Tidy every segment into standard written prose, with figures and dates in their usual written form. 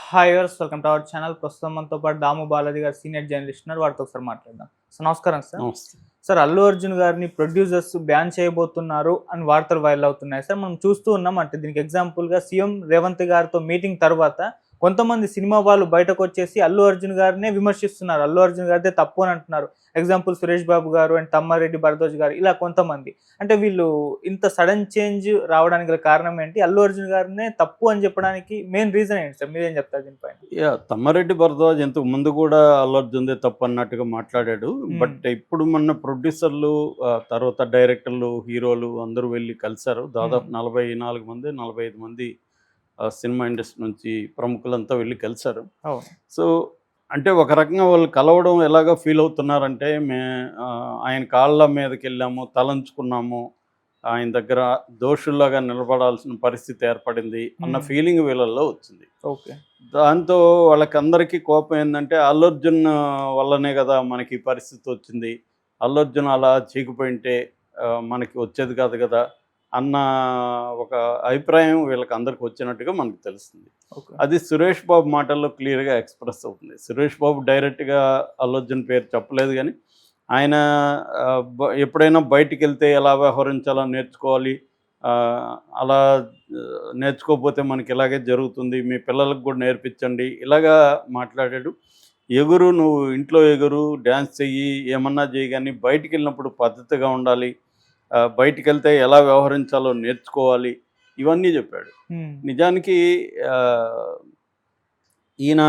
Hi viewers, welcome to our channel. ప్రస్తుతం మనతో పాటు దాము బాలాజీ గారు సీనియర్ జర్నలిస్ట్ ఉన్నారు. వారితో ఒకసారి మాట్లాడదాం. సో నమస్కారం సార్. నమస్తే. సార్, అల్లు అర్జున్ గారిని ప్రొడ్యూసర్స్ బ్యాన్ చేయబోతున్నారు అని వార్తలు వైరల్ అవుతున్నాయి సార్. మనం చూస్తూ ఉన్నాం. అంటే దీనికి ఎగ్జాంపుల్గా సీఎం రేవంత్ గారితో మీటింగ్ తర్వాత కొంతమంది సినిమా వాళ్ళు బయటకు వచ్చేసి అల్లు అర్జున్ గారినే విమర్శిస్తున్నారు. అల్లు అర్జున్ గారిదే తప్పు అని అంటున్నారు. ఎగ్జాంపుల్ సురేష్ బాబు గారు అండ్ తమ్మారెడ్డి భరద్వాజ్ గారు, ఇలా కొంతమంది. అంటే వీళ్ళు ఇంత సడన్ చేంజ్ రావడానికి గల కారణం ఏంటి? అల్లు అర్జున్ గారినే తప్పు అని చెప్పడానికి మెయిన్ రీజన్ ఏంటి సార్? మీరేం చెప్తారు దీనిపైన? తమ్మారెడ్డి భరద్వాజ్ ఇంతకు ముందు కూడా అల్లు అర్జున్దే తప్పు అన్నట్టుగా మాట్లాడాడు. బట్ ఇప్పుడు మొన్న ప్రొడ్యూసర్లు, తర్వాత డైరెక్టర్లు, హీరోలు అందరూ వెళ్ళి కలిశారు. దాదాపు 44 మంది 45 మంది సినిమా ఇండస్ట్రీ నుంచి ప్రముఖులంతా వెళ్ళి కలిశారు. సో అంటే ఒక రకంగా వాళ్ళు కలవడం ఎలాగో ఫీల్ అవుతున్నారంటే, ఆయన కాళ్ళ మీదకి వెళ్ళాము, తలంచుకున్నాము, ఆయన దగ్గర దోషుల్లాగా నిలబడాల్సిన పరిస్థితి ఏర్పడింది అన్న ఫీలింగ్ వీళ్ళల్లో వచ్చింది. ఓకే. దాంతో వాళ్ళకందరికీ కోపం ఏంటంటే, అల్లు అర్జున్ వల్లనే కదా మనకి ఈ పరిస్థితి వచ్చింది, అల్లు అర్జున్ అలా చీకిపోయింటే మనకి వచ్చేది కాదు కదా అన్న ఒక అభిప్రాయం వీళ్ళకి అందరికి వచ్చినట్టుగా మనకు తెలుస్తుంది. అది సురేష్ బాబు మాటల్లో క్లియర్గా ఎక్స్ప్రెస్ అవుతుంది. సురేష్ బాబు డైరెక్ట్గా అల్లు అర్జున్ పేరు చెప్పలేదు, కానీ ఆయన ఎప్పుడైనా బయటికి వెళ్తే ఎలా వ్యవహరించాలో నేర్చుకోవాలి, అలా నేర్చుకోకపోతే మనకి ఇలాగే జరుగుతుంది, మీ పిల్లలకు కూడా నేర్పించండి, ఇలాగా మాట్లాడాడు. ఎగురు, నువ్వు ఇంట్లో ఎగురు, డ్యాన్స్ చెయ్యి, ఏమన్నా చేయి, కానీ బయటికి వెళ్ళినప్పుడు పద్ధతిగా ఉండాలి, బయటికి వెళ్తే ఎలా వ్యవహరించాలో నేర్చుకోవాలి, ఇవన్నీ చెప్పాడు. నిజానికి ఈయన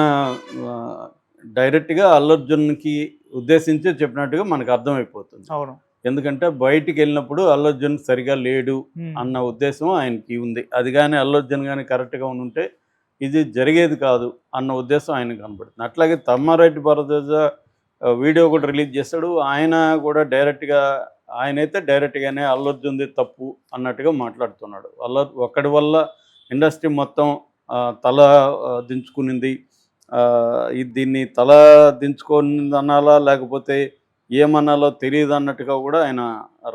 డైరెక్ట్గా అల్లు అర్జున్కి ఉద్దేశించి చెప్పినట్టుగా మనకు అర్థమైపోతుంది. అవును. ఎందుకంటే బయటికి వెళ్ళినప్పుడు అల్లు అర్జున్ సరిగా లేడు అన్న ఉద్దేశం ఆయనకి ఉంది. అది కానీ అల్లు అర్జున్ కానీ కరెక్ట్గా ఉంటే ఇది జరిగేది కాదు అన్న ఉద్దేశం ఆయనకు కనబడుతుంది. అట్లాగే తమ్మారెడ్డి భరద్వాజ వీడియో కూడా రిలీజ్ చేస్తాడు. ఆయన కూడా ఆయనైతే డైరెక్ట్గానే అల్లు అర్జున్ది తప్పు అన్నట్టుగా మాట్లాడుతున్నాడు. ఒక్కడి వల్ల ఇండస్ట్రీ మొత్తం తల దించుకునింది, దీన్ని తల దించుకునింది అనాలా, లేకపోతే ఏమనాలో తెలియదు అన్నట్టుగా కూడా ఆయన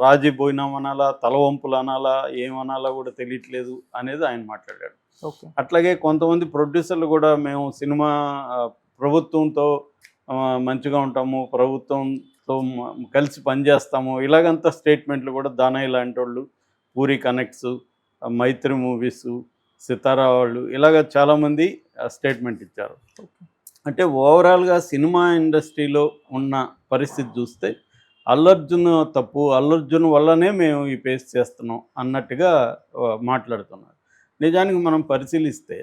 రాజీపోయినాం అనాలా, తల వంపులు అనాలా, ఏమనాలా కూడా తెలియట్లేదు అనేది ఆయన మాట్లాడాడు. అట్లాగే కొంతమంది ప్రొడ్యూసర్లు కూడా మేము సినిమా ప్రభుత్వంతో మంచిగా ఉంటాము, ప్రభుత్వంతో కలిసి పనిచేస్తాము, ఇలాగంతా స్టేట్మెంట్లు కూడా దానయ్య లాంటి వాళ్ళు, పూరి కనెక్ట్స్, మైత్రి మూవీస్, సితారా వాళ్ళు, ఇలాగ చాలామంది స్టేట్మెంట్ ఇచ్చారు. అంటే ఓవరాల్గా సినిమా ఇండస్ట్రీలో ఉన్న పరిస్థితి చూస్తే అల్లు అర్జున్ తప్పు, అల్లు అర్జున్ వల్లనే మేము ఈ ఫేస్ చేస్తున్నాం అన్నట్టుగా మాట్లాడుతున్నారు. నిజానికి మనం పరిశీలిస్తే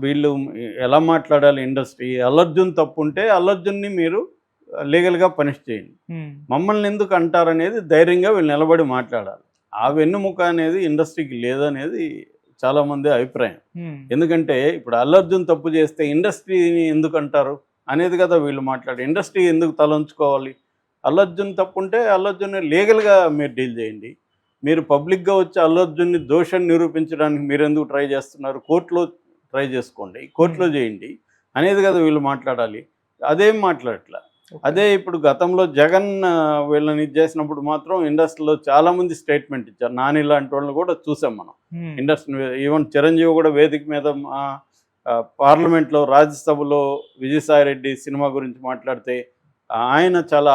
వీళ్ళు ఎలా మాట్లాడాలి, ఇండస్ట్రీ అల్లు అర్జున్ తప్పు ఉంటే అల్లు అర్జున్ని మీరు లీగల్గా పనిష్ చేయండి, మమ్మల్ని ఎందుకు అంటారనేది ధైర్యంగా వీళ్ళు నిలబడి మాట్లాడాలి. ఆ వెన్నుముక అనేది ఇండస్ట్రీకి లేదనేది చాలామంది అభిప్రాయం. ఎందుకంటే ఇప్పుడు అల్లు అర్జున్ తప్పు చేస్తే ఇండస్ట్రీని ఎందుకు అంటారు అనేది కదా వీళ్ళు మాట్లాడి, ఇండస్ట్రీ ఎందుకు తలంచుకోవాలి? అల్లు అర్జున్ తప్పు ఉంటే అల్లు అర్జున్ని లీగల్గా మీరు డీల్ చేయండి. మీరు పబ్లిక్గా వచ్చి అల్లు అర్జున్ని దోషాన్ని నిరూపించడానికి మీరు ఎందుకు ట్రై చేస్తున్నారు? కోర్టులో ట్రై చేసుకోండి, కోర్టులో చేయండి అనేది కదా వీళ్ళు మాట్లాడాలి. అదేం మాట్లాడట్లా. అదే ఇప్పుడు గతంలో జగన్ వీళ్ళని చేసినప్పుడు మాత్రం ఇండస్ట్రీలో చాలామంది స్టేట్మెంట్ ఇచ్చారు. నాని లాంటి వాళ్ళని కూడా చూసాం మనం ఇండస్ట్రీ. ఈవెన్ చిరంజీవి కూడా వేదిక మీద పార్లమెంట్లో, రాజ్యసభలో విజయసాయిరెడ్డి సినిమా గురించి మాట్లాడితే ఆయన చాలా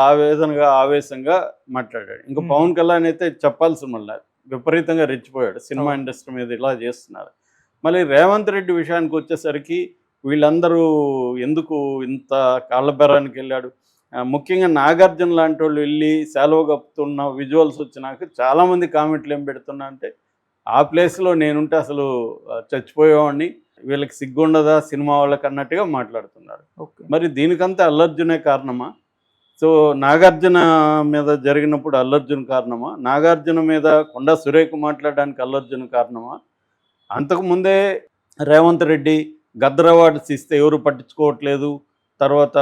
ఆవేశంగా మాట్లాడాడు. ఇంకా పవన్ కళ్యాణ్ అయితే చెప్పాల్సిన మళ్ళీ విపరీతంగా రెచ్చిపోయాడు, సినిమా ఇండస్ట్రీ మీద ఇలా చేస్తున్నారు. మళ్ళీ రేవంత్ రెడ్డి విషయానికి వచ్చేసరికి వీళ్ళందరూ ఎందుకు ఇంత కాళ్ళబెరానికి వెళ్ళాడు, ముఖ్యంగా నాగార్జున లాంటి వాళ్ళు వెళ్ళి సెలవు కప్పుతున్న విజువల్స్ వచ్చినాక చాలామంది కామెంట్లు ఏం పెడుతున్నా అంటే, ఆ ప్లేస్లో నేనుంటే అసలు చచ్చిపోయేవాడిని, వీళ్ళకి సిగ్గుండదా సినిమా వాళ్ళకి అన్నట్టుగా మాట్లాడుతున్నారు. మరి దీనికంతా అల్లు అర్జునే కారణమా? సో నాగార్జున మీద జరిగినప్పుడు అల్లు అర్జున్ కారణమా? నాగార్జున మీద కొండా సురేఖ మాట్లాడడానికి అల్లు అర్జున్ కారణమా? అంతకుముందే రేవంత్ రెడ్డి గద్దర్ అవార్డ్స్ ఇస్తే ఎవరు పట్టించుకోవట్లేదు, తర్వాత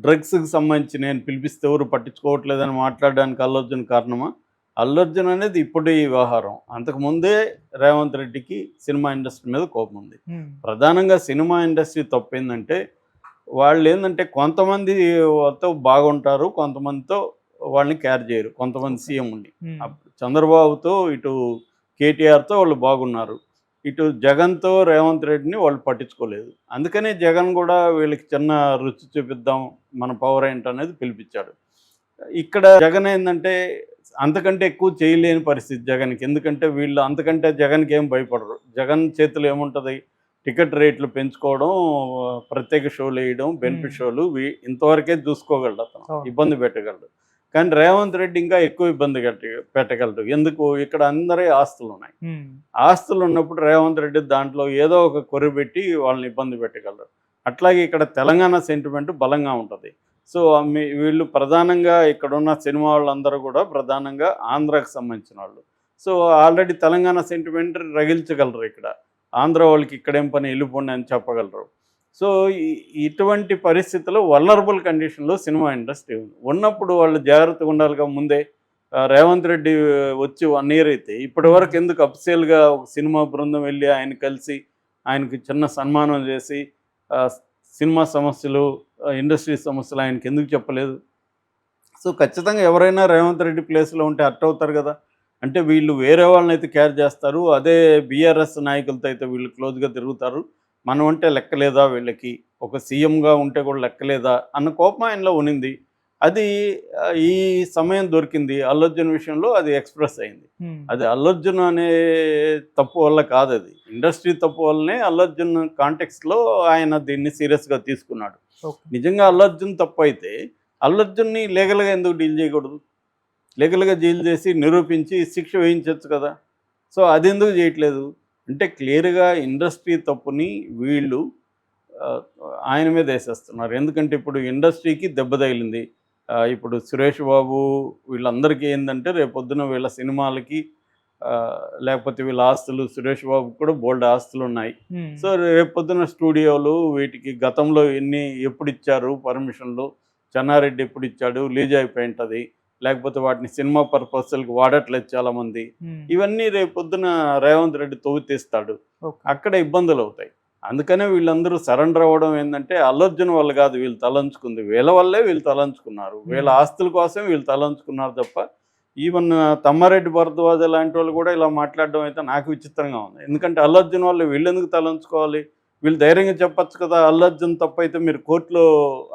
డ్రగ్స్కి సంబంధించి నేను పిలిపిస్తే ఎవరు పట్టించుకోవట్లేదని మాట్లాడడానికి అల్లు అర్జున్ కారణమా? అల్లు అర్జున్ అనేది ఇప్పుడు ఈ వ్యవహారం. అంతకుముందే రేవంత్ రెడ్డికి సినిమా ఇండస్ట్రీ మీద కోపం ఉంది. ప్రధానంగా సినిమా ఇండస్ట్రీ తప్పేందంటే, వాళ్ళు ఏంటంటే కొంతమందితో బాగుంటారు, కొంతమందితో వాళ్ళని క్యార్ చేయరు. కొంతమంది సీఎం ఉండి చంద్రబాబుతో, ఇటు కేటీఆర్తో వాళ్ళు బాగున్నారు, ఇటు జగన్తో రేవంత్ రెడ్డిని వాళ్ళు పట్టించుకోలేదు. అందుకనే జగన్ కూడా వీళ్ళకి చిన్న రుచి చూపిద్దాం, మన పవర్ ఏంటనేది పిలిపించాడు. ఇక్కడ జగన్ ఏంటంటే అంతకంటే ఎక్కువ చేయలేని పరిస్థితి జగన్కి. ఎందుకంటే వీళ్ళు అంతకంటే జగన్కి ఏం భయపడరు. జగన్ చేతిలో ఏముంటుంది, టికెట్ రేట్లు పెంచుకోవడం, ప్రత్యేక షోలు వేయడం, బెనిఫిట్ షోలు, ఇంతవరకే చూసుకోగలడు అతను, ఇబ్బంది పెట్టగలడు. కానీ రేవంత్ రెడ్డి ఇంకా ఎక్కువ ఇబ్బంది పెట్టగలడు. ఎందుకు, ఇక్కడ అందరి ఆస్తులు ఉన్నాయి. ఆస్తులు ఉన్నప్పుడు రేవంత్ రెడ్డి దాంట్లో ఏదో ఒక కొర్రి పెట్టి వాళ్ళని ఇబ్బంది పెట్టగలరు. అట్లాగే ఇక్కడ తెలంగాణ సెంటిమెంట్ బలంగా ఉంటుంది. సో వీళ్ళు ప్రధానంగా ఇక్కడున్న సినిమా వాళ్ళందరూ కూడా ప్రధానంగా ఆంధ్రాకి సంబంధించిన వాళ్ళు. సో ఆల్రెడీ తెలంగాణ సెంటిమెంట్ రగిల్చగలరు. ఇక్కడ ఆంధ్ర వాళ్ళకి ఇక్కడేం పని, వెళ్ళిపోండి అని చెప్పగలరు. సో ఇటువంటి పరిస్థితుల్లో వల్నరబుల్ కండిషన్లో సినిమా ఇండస్ట్రీ ఉన్నప్పుడు వాళ్ళు జాగ్రత్తగా ఉండాలిగా. ముందే రేవంత్ రెడ్డి వచ్చి 1 year అయితే ఇప్పటి వరకు ఎందుకు అఫీషియల్గా ఒక సినిమా బృందం వెళ్ళి ఆయన కలిసి ఆయనకి చిన్న సన్మానం చేసి సినిమా సమస్యలు, ఇండస్ట్రీ సమస్యలు ఆయనకి ఎందుకు చెప్పలేదు? సో ఖచ్చితంగా ఎవరైనా రేవంత్ రెడ్డి ప్లేస్లో ఉంటే అట్ అవుతారు కదా. అంటే వీళ్ళు వేరే వాళ్ళని అయితే కేర్ చేస్తారు, అదే బీఆర్ఎస్ నాయకులతో అయితే వీళ్ళు క్లోజ్గా తిరుగుతారు. మనం అంటే లెక్కలేదా వీళ్ళకి, ఒక సీఎంగా ఉంటే కూడా లెక్కలేదా అన్న కోపం ఆయనలో ఉనింది. అది ఈ సమయం దొరికింది అల్లు అర్జున్ విషయంలో, అది ఎక్స్ప్రెస్ అయింది. అది అల్లు అర్జున్ అనే తప్పు వల్ల కాదు, అది ఇండస్ట్రీ తప్పు వల్లనే అల్లు అర్జున్ కాంటెక్స్లో ఆయన దీన్ని సీరియస్గా తీసుకున్నాడు. నిజంగా అల్లు అర్జున్ తప్పు అయితే అల్లు అర్జున్ని లీగల్గా ఎందుకు డీల్ చేయకూడదు? లీగల్గా డీల్ చేసి నిరూపించి శిక్ష వేయించవచ్చు కదా. సో అది ఎందుకు చేయట్లేదు అంటే క్లియర్గా ఇండస్ట్రీ తప్పుని వీళ్ళు ఆయన మీద వేసేస్తున్నారు. ఎందుకంటే ఇప్పుడు ఇండస్ట్రీకి దెబ్బ తగిలింది. ఇప్పుడు సురేష్ బాబు వీళ్ళందరికీ ఏంటంటే రేపొద్దున వీళ్ళ సినిమాలకి లేకపోతే వీళ్ళ ఆస్తులు, సురేష్ బాబుకి కూడా బోల్డ్ ఆస్తులు ఉన్నాయి. సో రేపొద్దున స్టూడియోలు వీటికి గతంలో ఎప్పుడు ఇచ్చారు పర్మిషన్లు, చెన్నారెడ్డి ఎప్పుడు ఇచ్చాడు, లీజ్ అయిపోయి ఉంటుంది, లేకపోతే వాటిని సినిమా పర్పస్లకు వాడట్లేదు చాలామంది. ఇవన్నీ రేపొద్దున రేవంత్ రెడ్డి తవ్వి తీస్తాడు, అక్కడ ఇబ్బందులు అవుతాయి. అందుకనే వీళ్ళందరూ సరెండర్ అవ్వడం ఏంటంటే అల్లు అర్జున్ వల్ల కాదు వీళ్ళు తలంచుకుంది, వీళ్ళ వల్లే వీళ్ళు తలంచుకున్నారు, వీళ్ళ ఆస్తుల కోసం వీళ్ళు తలంచుకున్నారు తప్ప. ఈవెన్ తమ్మారెడ్డి భరద్వాజ లాంటి వాళ్ళు కూడా ఇలా మాట్లాడడం అయితే నాకు విచిత్రంగా ఉంది. ఎందుకంటే అల్లు అర్జున్ వాళ్ళు వీళ్ళు ఎందుకు తలంచుకోవాలి? వీళ్ళు ధైర్యంగా చెప్పచ్చు కదా, అల్లు అర్జున్ తప్పు అయితే మీరు కోర్టులో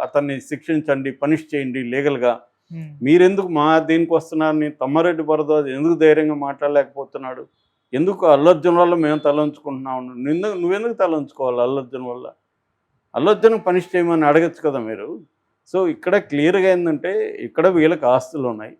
అతన్ని శిక్షించండి, పనిష్ చేయండి లీగల్గా. మీరెందుకు మా దీనికి వస్తున్నారని తమ్మారెడ్డి భరద్వాజ్ ఎందుకు ధైర్యంగా మాట్లాడలేకపోతున్నాడు? ఎందుకు అల్లు అర్జున్ వల్ల మేము తలంచుకుంటున్నాము, నువ్వెందుకు తలంచుకోవాలి? అల్లు అర్జున్ వల్ల అల్లు అర్జున్ పనిష్ చేయమని అడగచ్చు కదా మీరు. సో ఇక్కడ క్లియర్గా ఏంటంటే ఇక్కడ వీళ్ళకి ఆస్తులు ఉన్నాయి,